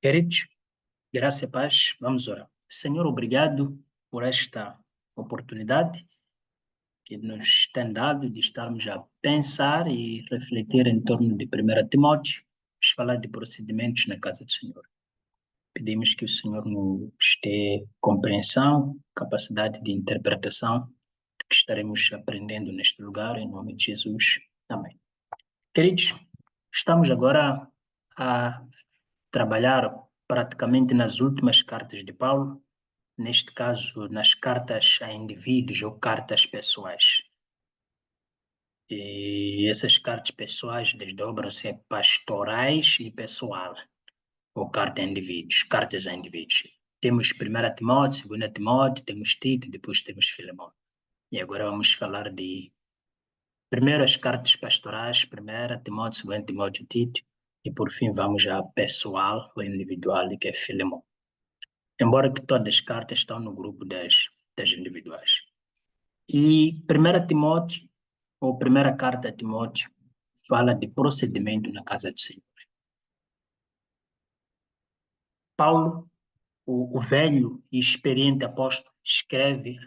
Queridos, graça e paz, vamos orar. Senhor, obrigado por esta oportunidade que nos tem dado de estarmos a pensar e refletir em torno de 1 Timóteo, vamos falar de procedimentos na casa do Senhor. Pedimos que o Senhor nos dê compreensão, capacidade de interpretação do que estaremos aprendendo neste lugar, em nome de Jesus. Amém. Queridos, estamos agora a trabalhar praticamente nas últimas cartas de Paulo, neste caso nas cartas a indivíduos ou cartas pessoais. E essas cartas pessoais desdobram-se em pastorais e pessoal, ou cartas a indivíduos. Temos 1 Timóteo, 2 Timóteo, temos Tito, depois temos Filemão. E agora vamos falar de primeiro as cartas pastorais, 1 Timóteo, 2 Timóteo, Tito, e por fim vamos à pessoal ou individual, que é Filemão. Embora que todas as cartas estão no grupo das individuais. E 1 Timóteo, ou primeira carta a Timóteo, fala de procedimento na casa do Senhor. Paulo, o velho e experiente apóstolo, escreve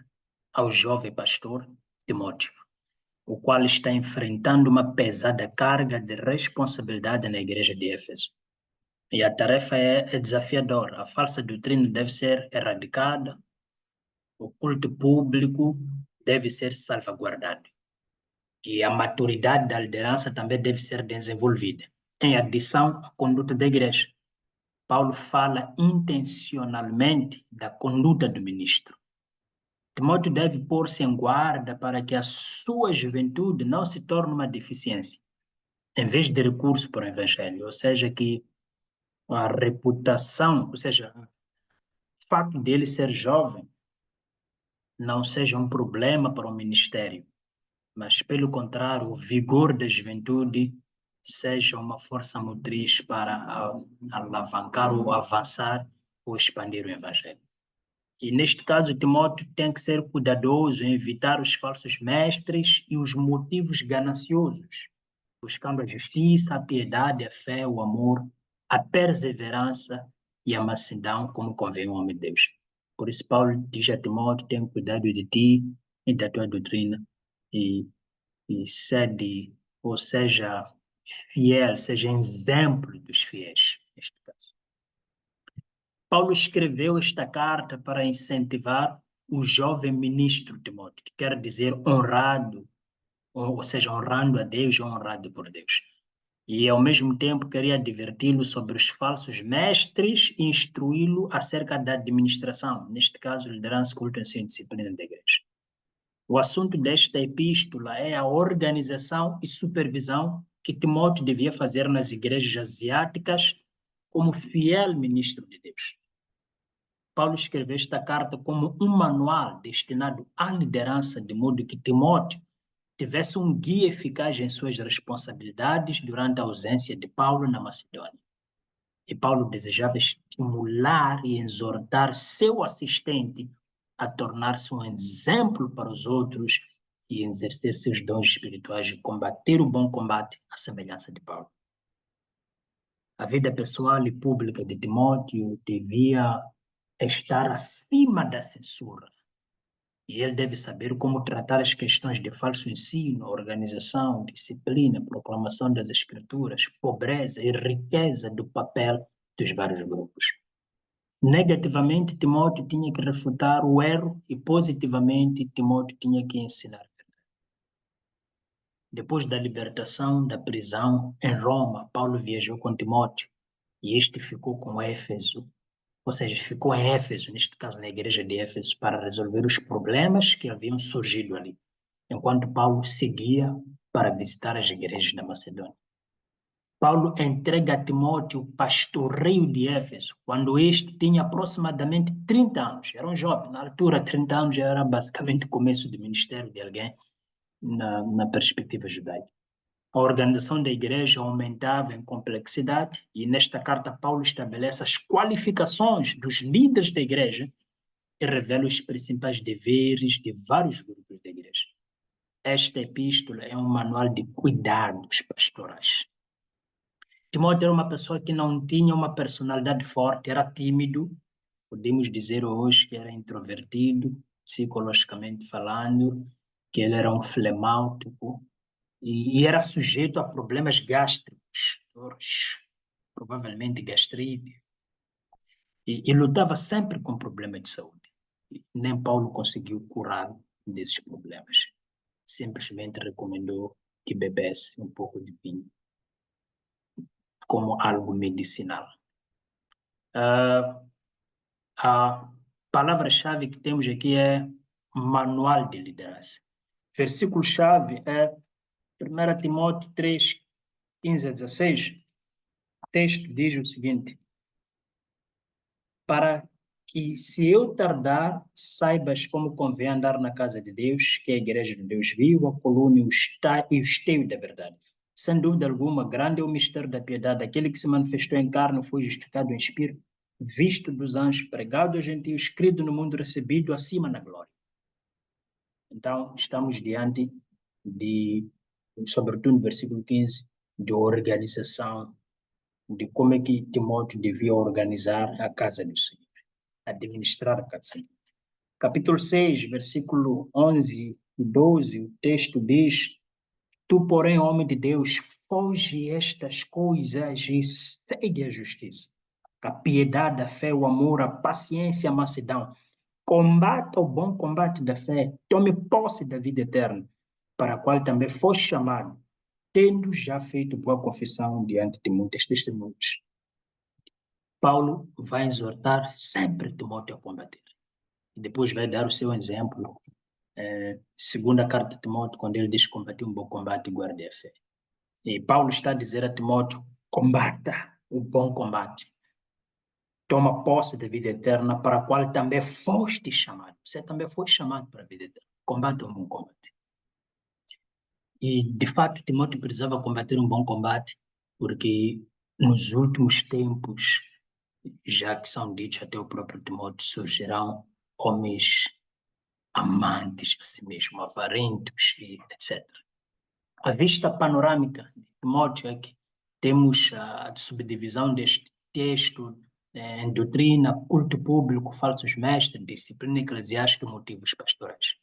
ao jovem pastor Timóteo, o qual está enfrentando uma pesada carga de responsabilidade na igreja de Éfeso. E a tarefa é desafiadora. A falsa doutrina deve ser erradicada, o culto público deve ser salvaguardado. E a maturidade da liderança também deve ser desenvolvida, em adição à conduta da igreja. Paulo fala intencionalmente da conduta do ministro. Timóteo deve pôr-se em guarda para que a sua juventude não se torne uma deficiência, em vez de recurso para o evangelho, ou seja, que a reputação, ou seja, o fato dele ser jovem não seja um problema para o ministério, mas, pelo contrário, o vigor da juventude seja uma força motriz para alavancar ou avançar ou expandir o evangelho. E, neste caso, Timóteo tem que ser cuidadoso em evitar os falsos mestres e os motivos gananciosos, buscando a justiça, a piedade, a fé, o amor, a perseverança e a mansidão, como convém ao homem de Deus. Por isso, Paulo diz a Timóteo: tenha cuidado de ti e da tua doutrina, e sede, ou seja, fiel, seja exemplo dos fiéis, neste caso. Paulo escreveu esta carta para incentivar o jovem ministro Timóteo, que quer dizer honrado, ou seja, honrando a Deus ou honrado por Deus. E, ao mesmo tempo, queria adverti-lo sobre os falsos mestres e instruí-lo acerca da administração, neste caso, liderança, culto, ensino e disciplina da igreja. O assunto desta epístola é a organização e supervisão que Timóteo devia fazer nas igrejas asiáticas como fiel ministro de Deus. Paulo escreveu esta carta como um manual destinado à liderança, de modo que Timóteo tivesse um guia eficaz em suas responsabilidades durante a ausência de Paulo na Macedônia. E Paulo desejava estimular e exortar seu assistente a tornar-se um exemplo para os outros e exercer seus dons espirituais e combater o bom combate à semelhança de Paulo. A vida pessoal e pública de Timóteo devia estar acima da censura. E ele deve saber como tratar as questões de falso ensino, organização, disciplina, proclamação das escrituras, pobreza e riqueza do papel dos vários grupos. Negativamente, Timóteo tinha que refutar o erro e positivamente, Timóteo tinha que ensinar. Depois da libertação da prisão em Roma, Paulo viajou com Timóteo e este ficou com Éfeso, ou seja, ficou em Éfeso, neste caso na igreja de Éfeso, para resolver os problemas que haviam surgido ali, enquanto Paulo seguia para visitar as igrejas da Macedônia. Paulo entrega a Timóteo o pastoreio de Éfeso, quando este tinha aproximadamente 30 anos. Era um jovem, na altura 30 anos já era basicamente o começo do ministério de alguém na perspectiva judaica. A organização da igreja aumentava em complexidade e nesta carta Paulo estabelece as qualificações dos líderes da igreja e revela os principais deveres de vários grupos da igreja. Esta epístola é um manual de cuidados pastorais. Timóteo era uma pessoa que não tinha uma personalidade forte, era tímido, podemos dizer hoje que era introvertido, psicologicamente falando, que ele era um flemáutico e era sujeito a problemas gástricos, dores, provavelmente gastrite, e lutava sempre com problemas de saúde. E nem Paulo conseguiu curar desses problemas. Simplesmente recomendou que bebesse um pouco de vinho como algo medicinal. A palavra-chave que temos aqui é manual de liderança. Versículo-chave é 1 Timóteo 3, 15 a 16. O texto diz o seguinte: para que, se eu tardar, saibas como convém andar na casa de Deus, que é a igreja de Deus vivo, a coluna e o esteio da verdade. Sem dúvida alguma, grande é o mistério da piedade. Aquele que se manifestou em carne foi justificado em espírito, visto dos anjos, pregado aos gentios, crido no mundo, recebido acima na glória. Então, estamos diante de, sobretudo no versículo 15, de organização, de como é que Timóteo devia organizar a casa do Senhor, administrar a casa do Senhor. Capítulo 6, versículo 11 e 12, o texto diz: tu, porém, homem de Deus, foge estas coisas e segue a justiça, a piedade, a fé, o amor, a paciência, a mansidão. Combata o bom combate da fé, tome posse da vida eterna, para a qual também foi chamado, tendo já feito boa confissão diante de muitas testemunhas. Paulo vai exortar sempre Timóteo a combater. E depois vai dar o seu exemplo, segunda carta de Timóteo, quando ele diz combater um bom combate e guarde a fé. E Paulo está a dizer a Timóteo, combata o bom combate. Toma posse da vida eterna, para a qual também foste chamado. Você também foi chamado para a vida eterna. Combate um bom combate. E, de fato, Timóteo precisava combater um bom combate, porque nos últimos tempos, já que são ditos até o próprio Timóteo, surgirão homens amantes de si mesmo, avarentos, e etc. A vista panorâmica de Timóteo é que temos a subdivisão deste texto em doutrina, culto público, falsos mestres, disciplina eclesiástica e motivos pastorais.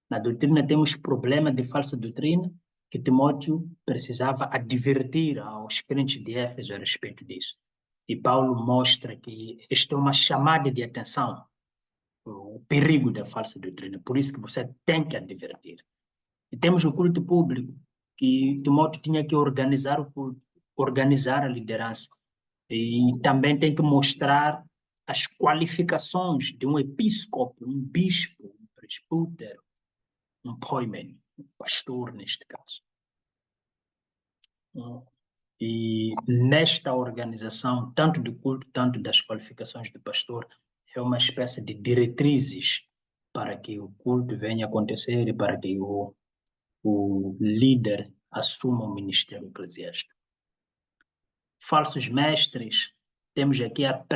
Na doutrina temos problema de falsa doutrina, que Timóteo precisava advertir aos crentes de Éfeso a respeito disso. E Paulo mostra que esta é uma chamada de atenção, o perigo da falsa doutrina, por isso que você tem que advertir. E temos o culto público, que Timóteo tinha que organizar o culto, organizar a liderança. E também tem que mostrar as qualificações de um episcopo, um bispo, um presbítero, um poimen, um pastor neste caso. E nesta organização, tanto do culto, tanto das qualificações do pastor, é uma espécie de diretrizes para que o culto venha acontecer e para que o líder assuma o ministério eclesiástico. Falsos mestres, temos aqui a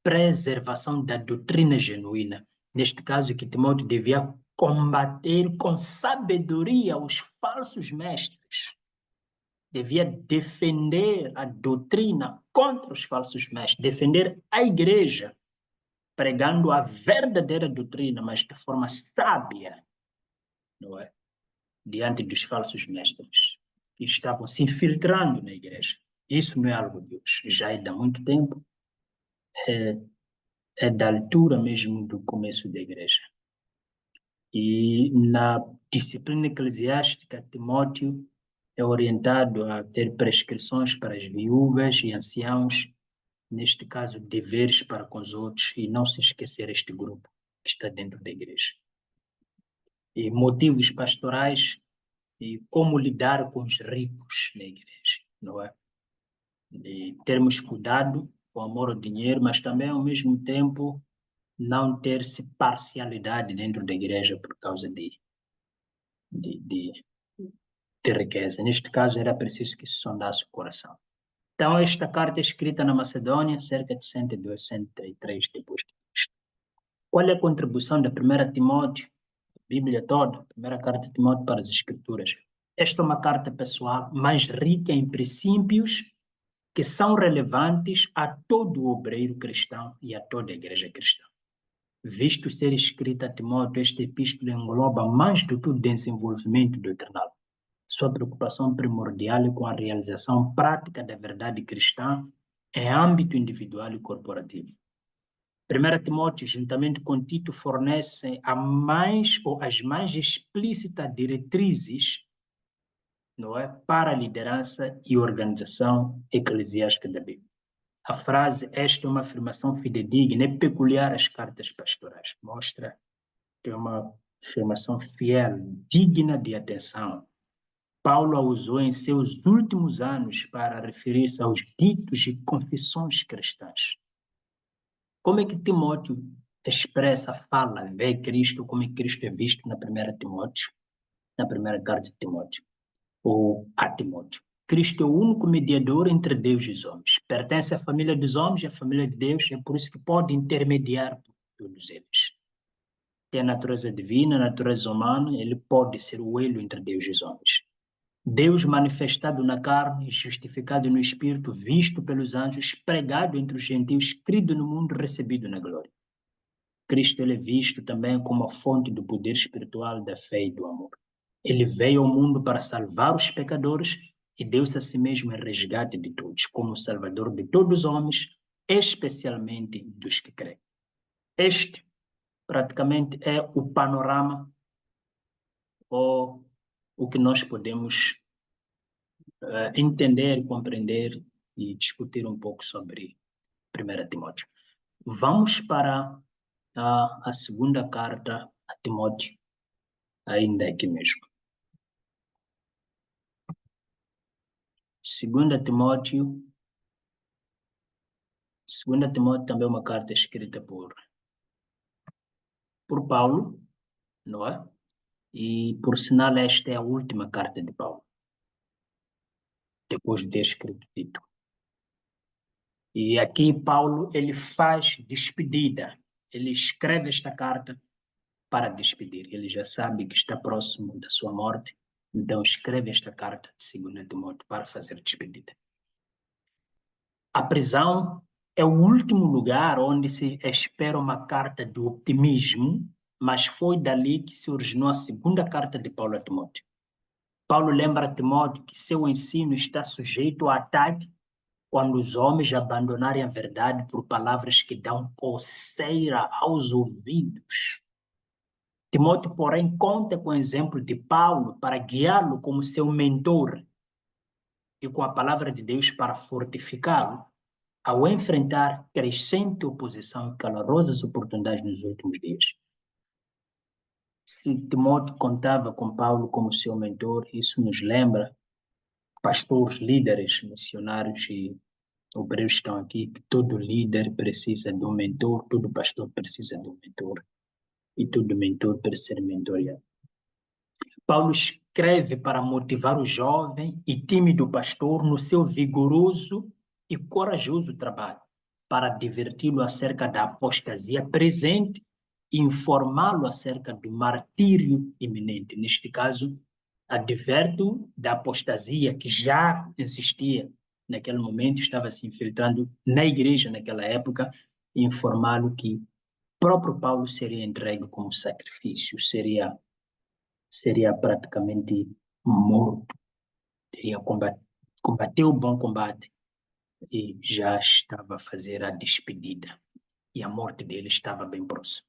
preservação da doutrina genuína. Neste caso, que Timóteo devia combater com sabedoria os falsos mestres. Devia defender a doutrina contra os falsos mestres, defender a igreja, pregando a verdadeira doutrina, mas de forma sábia, não é? Diante dos falsos mestres que estavam se infiltrando na igreja. Isso não é algo de hoje, já é de há muito tempo, é da altura mesmo do começo da igreja. E na disciplina eclesiástica, Timóteo é orientado a ter prescrições para as viúvas e anciãos, neste caso, deveres para com os outros, e não se esquecer este grupo que está dentro da igreja. E motivos pastorais, e como lidar com os ricos na igreja, não é? E termos cuidado com amor ao dinheiro, mas também, ao mesmo tempo, não ter-se parcialidade dentro da igreja por causa de, de, de riqueza. Neste caso, era preciso que se sondasse o coração. Então, esta carta é escrita na Macedônia, cerca de 102, 103 depois de Cristo. Qual é a contribuição da 1 Timóteo, a Bíblia toda, a primeira carta de Timóteo para as Escrituras? Esta é uma carta pessoal mais rica em princípios que são relevantes a todo o obreiro cristão e a toda a igreja cristã. Visto ser escrita a Timóteo, esta epístola engloba mais do que o desenvolvimento doutrinal. Sua preocupação primordial é com a realização prática da verdade cristã em âmbito individual e corporativo. 1 Timóteo, juntamente com Tito, fornecem as mais explícitas diretrizes, não é, para a liderança e organização eclesiástica da Bíblia. A frase, esta é uma afirmação fidedigna, é peculiar às cartas pastorais. Mostra que é uma afirmação fiel, digna de atenção. Paulo a usou em seus últimos anos para referir-se aos ditos e confissões cristãs. Como é que Timóteo expressa, fala, vê Cristo, como é que Cristo é visto na primeira carta de Timóteo, ou a Timóteo? Cristo é o único mediador entre Deus e os homens. Pertence à família dos homens e à família de Deus, é por isso que pode intermediar por todos eles. Tem a natureza divina, a natureza humana, ele pode ser o elo entre Deus e os homens. Deus manifestado na carne, justificado no Espírito, visto pelos anjos, pregado entre os gentios, crido no mundo, recebido na glória. Cristo ele é visto também como a fonte do poder espiritual da fé e do amor. Ele veio ao mundo para salvar os pecadores e deu-se a si mesmo em resgate de todos, como salvador de todos os homens, especialmente dos que creem. Este, praticamente, é o panorama ou o que nós podemos entender, compreender e discutir um pouco sobre 1 Timóteo. Vamos para a segunda carta a Timóteo, ainda aqui mesmo. 2 Timóteo também é uma carta escrita por Paulo, não é? E, por sinal, esta é a última carta de Paulo, depois de ter escrito Tito. E aqui Paulo, ele faz despedida. Ele escreve esta carta para despedir. Ele já sabe que está próximo da sua morte, então escreve esta carta de 2 Timóteo para fazer despedida. A prisão é o último lugar onde se espera uma carta de optimismo, mas foi dali que se originou a segunda carta de Paulo a Timóteo. Paulo lembra a Timóteo que seu ensino está sujeito a ataque quando os homens abandonarem a verdade por palavras que dão coceira aos ouvidos. Timóteo, porém, conta com o exemplo de Paulo para guiá-lo como seu mentor e com a palavra de Deus para fortificá-lo ao enfrentar crescente oposição e calorosas oportunidades nos últimos dias. Se Timóteo contava com Paulo como seu mentor, isso nos lembra, pastores, líderes, missionários e obreiros estão aqui, que todo líder precisa de um mentor, todo pastor precisa de um mentor e todo mentor precisa ser mentoreado. Paulo escreve para motivar o jovem e tímido pastor no seu vigoroso e corajoso trabalho, para diverti-lo acerca da apostasia presente e informá-lo acerca do martírio iminente. Neste caso, adverte-o da apostasia que já existia naquele momento, estava se infiltrando na igreja naquela época, e informá-lo que o próprio Paulo seria entregue como sacrifício, seria praticamente morto, teria combateu o bom combate e já estava a fazer a despedida. E a morte dele estava bem próxima.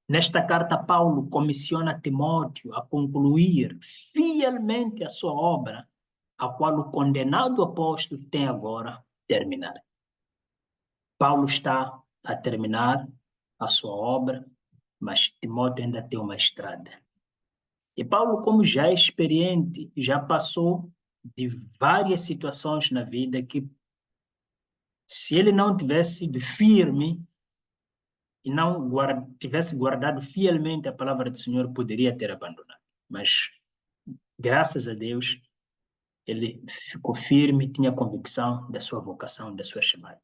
Nesta carta, Paulo comissiona Timóteo a concluir fielmente a sua obra, a qual o condenado apóstolo tem agora terminar. Paulo está a terminar a sua obra, mas Timóteo ainda tem uma estrada. E Paulo, como já é experiente, já passou de várias situações na vida que, se ele não tivesse sido firme e não tivesse guardado fielmente a palavra do Senhor, poderia ter abandonado. Mas, graças a Deus, ele ficou firme, tinha convicção da sua vocação, da sua chamada.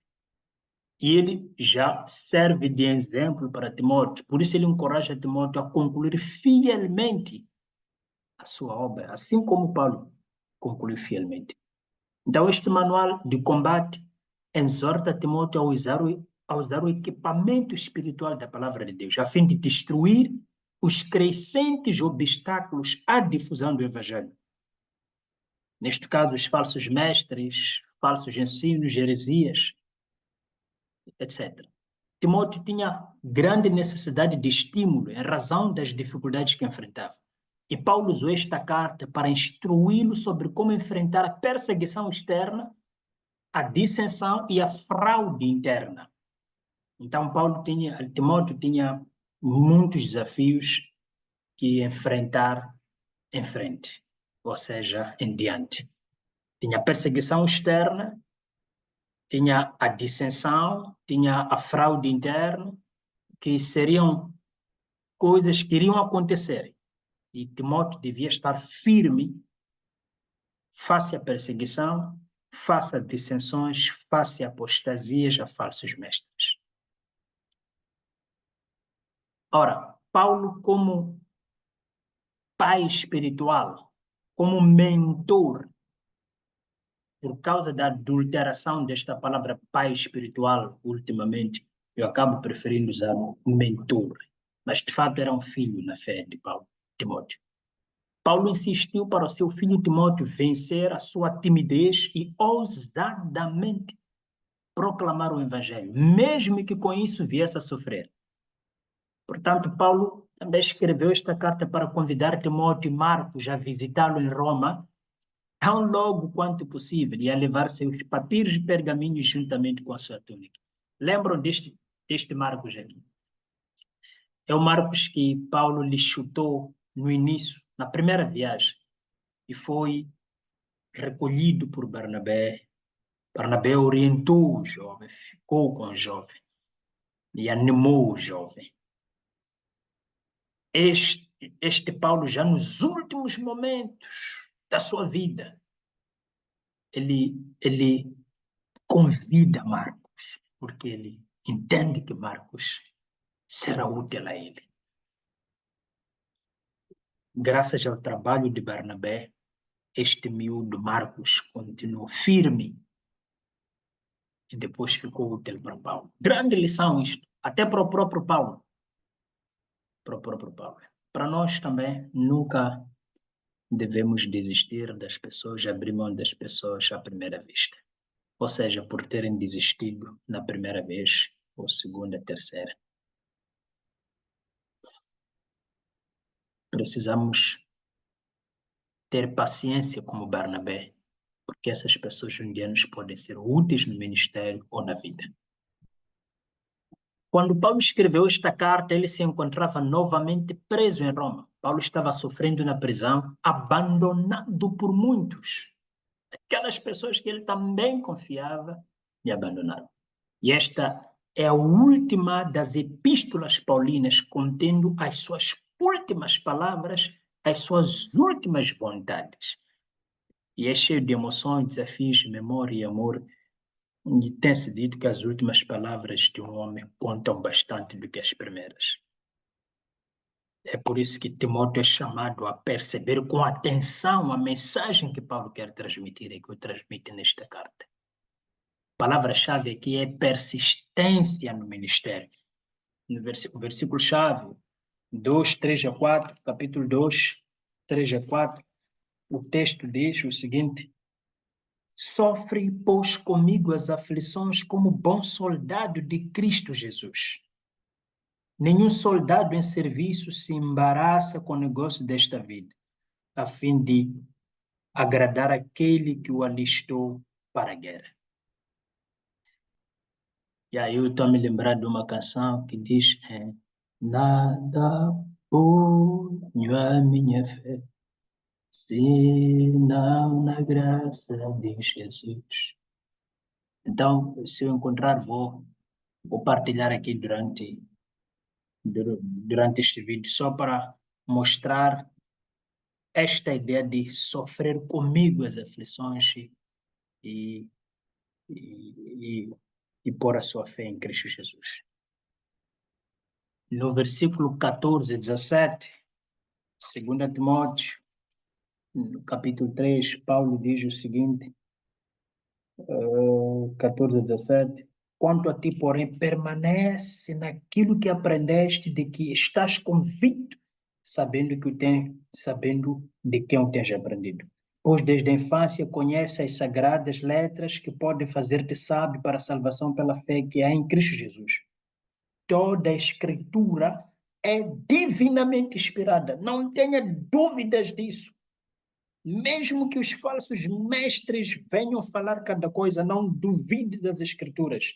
E ele já serve de exemplo para Timóteo. Por isso ele encoraja Timóteo a concluir fielmente a sua obra, assim como Paulo concluiu fielmente. Então, este manual de combate exorta Timóteo a usar o equipamento espiritual da palavra de Deus, a fim de destruir os crescentes obstáculos à difusão do Evangelho. Neste caso, os falsos mestres, falsos ensinos, heresias, etc. Timóteo tinha grande necessidade de estímulo em razão das dificuldades que enfrentava. E Paulo usou esta carta para instruí-lo sobre como enfrentar a perseguição externa, a dissensão e a fraude interna. Então, Timóteo tinha muitos desafios que enfrentar em frente, ou seja, em diante. Tinha a perseguição externa, tinha a dissensão, tinha a fraude interna, que seriam coisas que iriam acontecer. E Timóteo devia estar firme face à perseguição, face a dissensões, face a apostasias, a falsos mestres. Ora, Paulo, como pai espiritual, como mentor, por causa da adulteração desta palavra pai espiritual, ultimamente, eu acabo preferindo usar mentor. Mas, de fato, era um filho na fé de Paulo, Timóteo. Paulo insistiu para o seu filho Timóteo vencer a sua timidez e ousadamente proclamar o Evangelho, mesmo que com isso viesse a sofrer. Portanto, Paulo também escreveu esta carta para convidar Timóteo e Marcos a visitá-lo em Roma, tão logo quanto possível, e a levar seus papiros e pergaminhos juntamente com a sua túnica. Lembram deste Marcos aqui? É o Marcos que Paulo lhe chutou no início, na primeira viagem, e foi recolhido por Barnabé. Barnabé orientou o jovem, ficou com o jovem e animou o jovem. Este Paulo, já nos últimos momentos da sua vida, ele convida Marcos, porque ele entende que Marcos será útil a ele. Graças ao trabalho de Barnabé, este miúdo Marcos continuou firme e depois ficou útil para Paulo. Grande lição isto, até para o próprio Paulo. Para o próprio Paulo. Para nós também, nunca devemos desistir das pessoas, abrir mão das pessoas à primeira vista. Ou seja, por terem desistido na primeira vez, ou segunda, terceira. Precisamos ter paciência como Barnabé, porque essas pessoas um dia nos podem ser úteis no ministério ou na vida. Quando Paulo escreveu esta carta, ele se encontrava novamente preso em Roma. Paulo estava sofrendo na prisão, abandonado por muitos. Aquelas pessoas que ele também confiava me abandonaram. E esta é a última das epístolas paulinas, contendo as suas últimas palavras, as suas últimas vontades. E é cheio de emoções, desafios, memória e amor. E tem-se dito que as últimas palavras de um homem contam bastante do que as primeiras. É por isso que Timóteo é chamado a perceber com atenção a mensagem que Paulo quer transmitir e que eu transmito nesta carta. A palavra-chave aqui é persistência no ministério. No versículo-chave 2, 3 a 4, capítulo 2, 3 a 4, o texto diz o seguinte: sofre, pois, comigo as aflições como bom soldado de Cristo Jesus. Nenhum soldado em serviço se embaraça com o negócio desta vida, a fim de agradar aquele que o alistou para a guerra. E aí eu estou a me lembrar de uma canção que diz: nada ponho a minha fé, senão na graça de Jesus. Então, se eu encontrar, vou partilhar aqui durante este vídeo, só para mostrar esta ideia de sofrer comigo as aflições e, e, e pôr a sua fé em Cristo Jesus. No versículo 14 e 17, 2 Timóteo, no capítulo 3, Paulo diz o seguinte: 14 a 17. Quanto a ti, porém, permanece naquilo que aprendeste, de que estás convicto, sabendo de quem o tens aprendido. Pois desde a infância conhece as sagradas letras que podem fazer-te sábio para a salvação pela fé que há em Cristo Jesus. Toda a Escritura é divinamente inspirada. Não tenha dúvidas disso. Mesmo que os falsos mestres venham falar cada coisa, não duvide das Escrituras.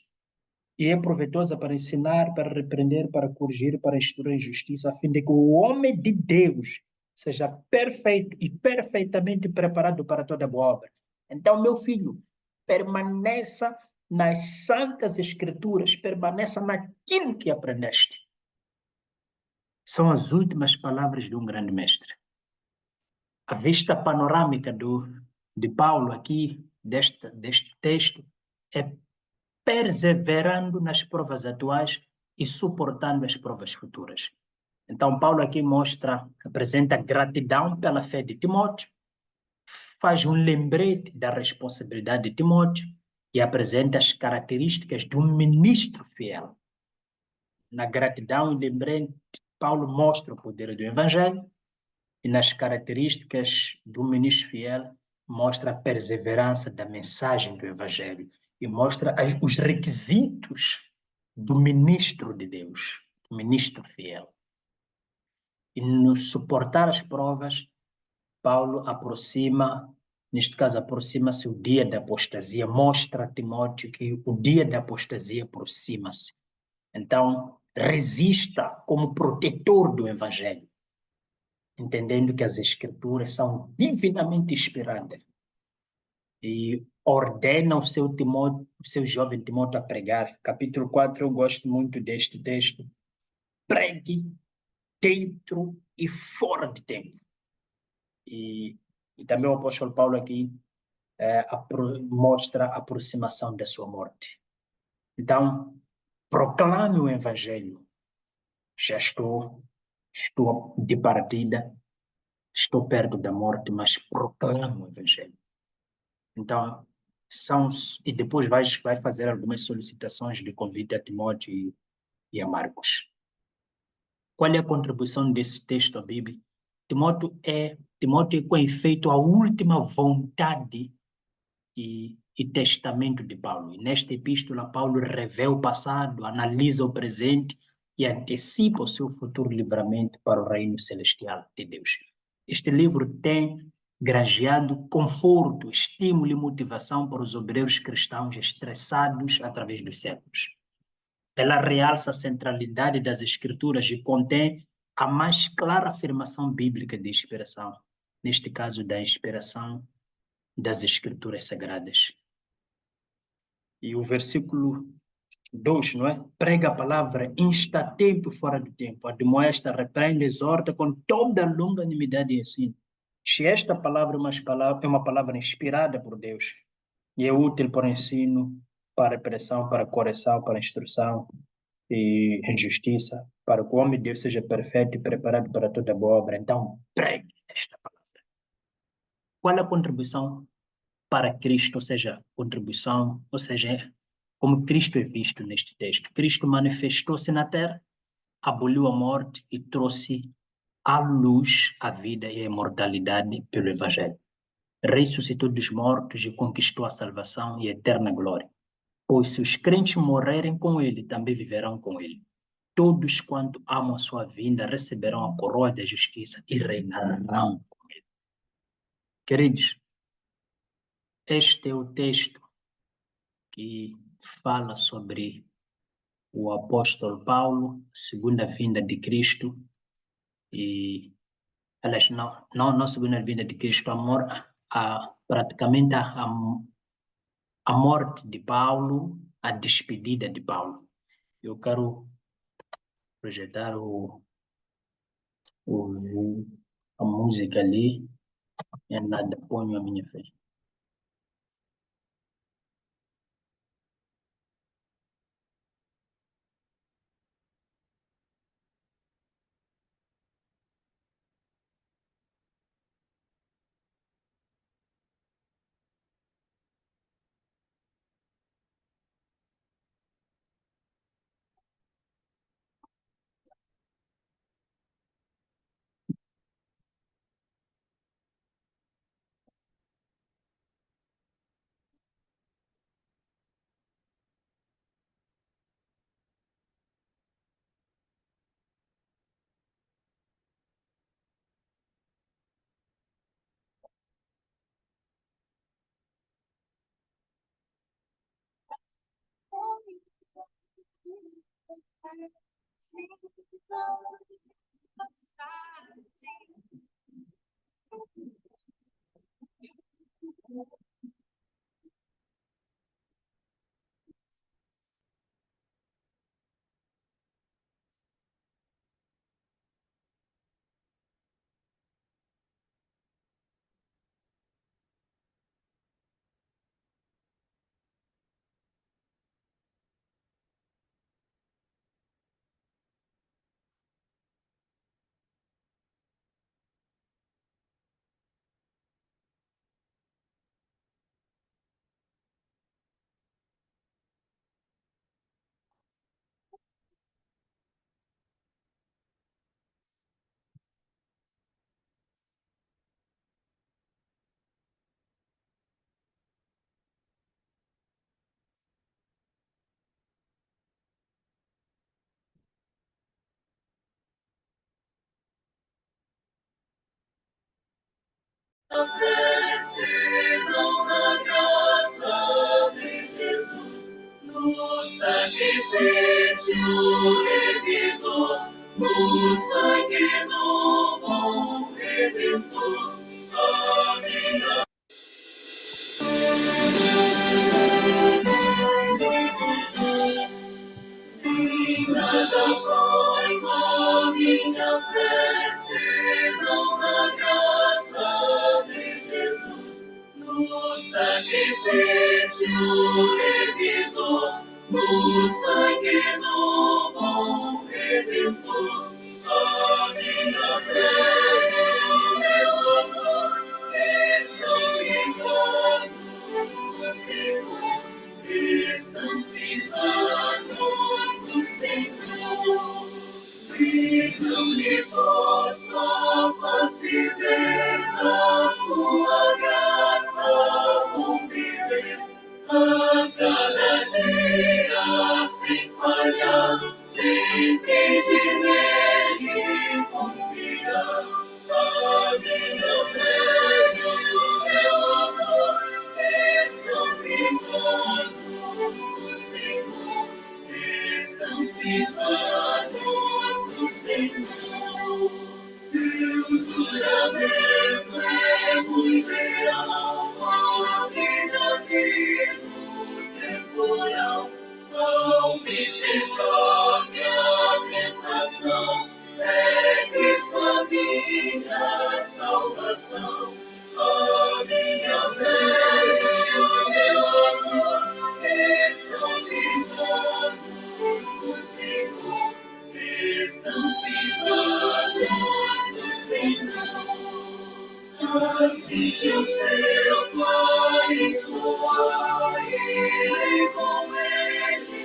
E é proveitosa para ensinar, para repreender, para corrigir, para instruir em justiça, a fim de que o homem de Deus seja perfeito e perfeitamente preparado para toda boa obra. Então, meu filho, permaneça nas santas Escrituras, permaneça naquilo que aprendeste. São as últimas palavras de um grande mestre. A vista panorâmica de Paulo aqui, deste texto, é perseverando nas provas atuais e suportando as provas futuras. Então, Paulo aqui apresenta gratidão pela fé de Timóteo, faz um lembrete da responsabilidade de Timóteo e apresenta as características de um ministro fiel. Na gratidão e lembrete, Paulo mostra o poder do Evangelho, e nas características do ministro fiel, mostra a perseverança da mensagem do Evangelho e mostra os requisitos do ministro de Deus, ministro fiel. E no suportar as provas, Paulo neste caso, aproxima-se o dia da apostasia, mostra a Timóteo que o dia da apostasia aproxima-se. Então, resista como protetor do Evangelho, entendendo que as Escrituras são divinamente inspiradas e ordena o seu jovem Timóteo a pregar. Capítulo 4, eu gosto muito deste texto. Pregue dentro e fora de tempo. E também o apóstolo Paulo aqui mostra a aproximação da sua morte. Então, proclame o Evangelho. Já estou de partida, estou perto da morte, mas proclame o Evangelho. Então, e depois vai fazer algumas solicitações de convite a Timóteo e a Marcos. Qual é a contribuição desse texto à Bíblia? Timóteo é com efeito a última vontade e testamento de Paulo. E nesta epístola, Paulo revela o passado, analisa o presente e antecipa o seu futuro livramento para o reino celestial de Deus. Este livro tem granjeado conforto, estímulo e motivação para os obreiros cristãos estressados através dos séculos. Ela realça a centralidade das Escrituras e contém a mais clara afirmação bíblica de inspiração, neste caso da inspiração das Escrituras Sagradas. E o versículo 2, não é? Prega a palavra, insta a tempo e fora do tempo, admoesta, repreende, exorta com toda longanimidade e ensino. Se esta palavra é uma palavra inspirada por Deus e é útil para o ensino, para a repressão, para a correção, para a instrução e em justiça, para que o homem de Deus seja perfeito e preparado para toda boa obra, então pregue esta palavra. Qual é a contribuição para Cristo, ou seja, como Cristo é visto neste texto? Cristo manifestou-se na terra, aboliu a morte e trouxe à luz a vida e a imortalidade pelo Evangelho. Ressuscitou dos mortos e conquistou a salvação e a eterna glória. Pois se os crentes morrerem com ele, também viverão com ele. Todos quanto amam a sua vinda receberão a coroa da justiça e reinarão com ele. Queridos, este é o texto que fala sobre o apóstolo Paulo, segunda vinda de Cristo, e, aliás, não segunda vinda de Cristo, praticamente a morte de Paulo, a despedida de Paulo. Eu quero projetar o, a música ali, é nada, ponho a minha fé. Ofereceram a graça de Jesus no sacrifício remidor, no sangue do bom Redentor. Amém. Nada proíba minha fé, senão na graça de Jesus, no sacrifício remidor, no sangue do bom Redentor. A minha fé e o meu amor estão firmados no Senhor, estão firmados no Senhor. Se não me posso a face ver, na sua graça vou viver. A cada dia sem falhar, sempre de nele confiar. A minha fé e o meu amor estão firmados no Senhor, estão firmados no Senhor. Seu juramento é muito real, a vida no temporal. Ao vencer a tentação, é Cristo a minha salvação. A minha fé e o meu amor estão firmados no Senhor, estão firmados no Senhor. Assim que o seu Pai soar, irei com ele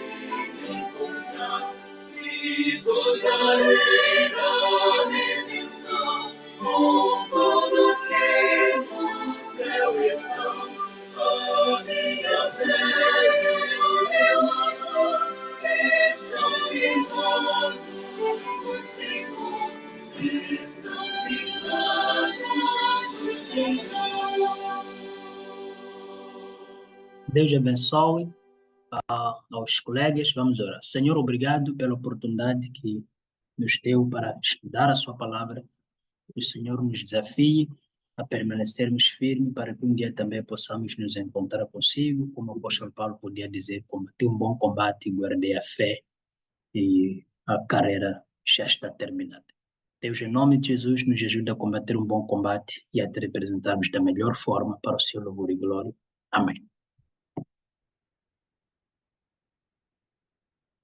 me encontrar e gozarei da redenção com todos que no céu estão. A minha fé e o meu amor estão firmados no Senhor, estão firmados no Senhor. Deus abençoe aos colegas. Vamos orar. Senhor, obrigado pela oportunidade que nos deu para estudar a sua palavra. Que o Senhor nos desafie a permanecermos firmes para que um dia também possamos nos encontrar consigo, como o apóstolo Paulo podia dizer, combati um bom combate, guardei a fé e a carreira já está terminada. Deus, em nome de Jesus, nos ajuda a combater um bom combate e a te representarmos da melhor forma para o seu louvor e glória. Amém.